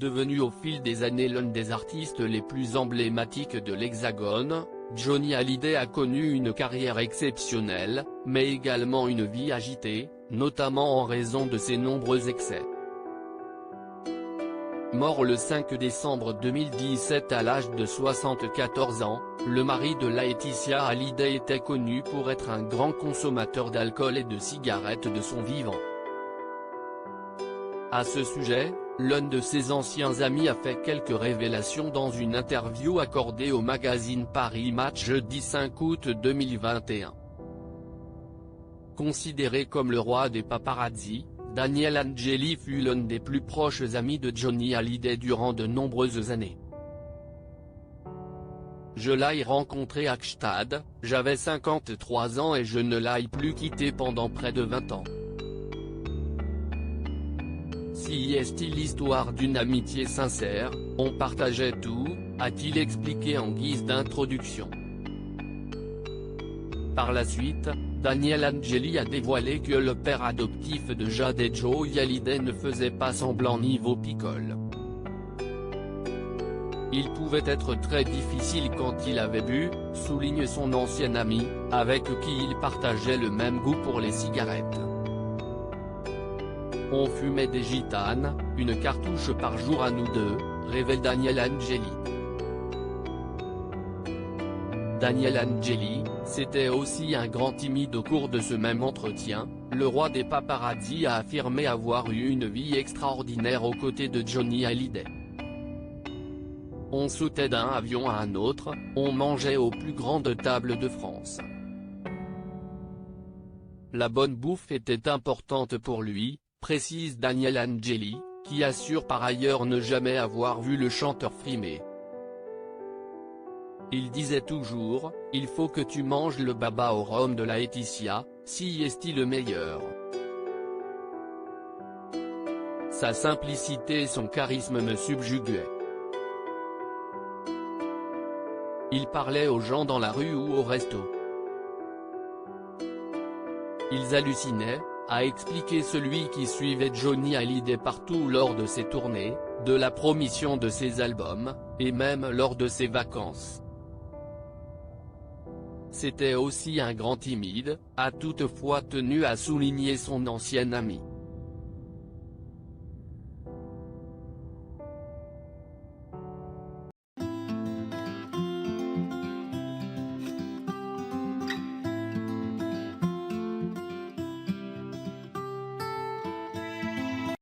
Devenu au fil des années l'un des artistes les plus emblématiques de l'Hexagone, Johnny Hallyday a connu une carrière exceptionnelle, mais également une vie agitée, notamment en raison de ses nombreux excès. Mort le 5 décembre 2017 à l'âge de 74 ans, le mari de Laetitia Hallyday était connu pour être un grand consommateur d'alcool et de cigarettes de son vivant. À ce sujet, l'un de ses anciens amis a fait quelques révélations dans une interview accordée au magazine Paris Match jeudi 5 août 2021. Considéré comme le roi des paparazzis, Daniel Angeli fut l'un des plus proches amis de Johnny Hallyday durant de nombreuses années. Je l'ai rencontré à Gstaad, j'avais 53 ans et je ne l'ai plus quitté pendant près de 20 ans. Si est l'histoire d'une amitié sincère, on partageait tout, a-t-il expliqué en guise d'introduction. Par la suite, Daniel Angeli a dévoilé que le père adoptif de Jade et Joey Hallyday ne faisait pas semblant niveau picole. Il pouvait être très difficile quand il avait bu, souligne son ancien ami, avec qui il partageait le même goût pour les cigarettes. On fumait des gitanes, une cartouche par jour à nous deux, révèle Daniel Angeli. Daniel Angeli, c'était aussi un grand timide au cours de ce même entretien, le roi des paparazzis a affirmé avoir eu une vie extraordinaire aux côtés de Johnny Hallyday. On sautait d'un avion à un autre, on mangeait aux plus grandes tables de France. La bonne bouffe était importante pour lui, précise Daniel Angeli, qui assure par ailleurs ne jamais avoir vu le chanteur frimer. Il disait toujours, il faut que tu manges le baba au rhum de Laetitia, si est-il le meilleur. Sa simplicité et son charisme me subjuguaient. Il parlait aux gens dans la rue ou au resto. Ils hallucinaient, a expliqué celui qui suivait Johnny Hallyday partout lors de ses tournées, de la promotion de ses albums, et même lors de ses vacances. C'était aussi un grand timide, a toutefois tenu à souligner son ancien ami.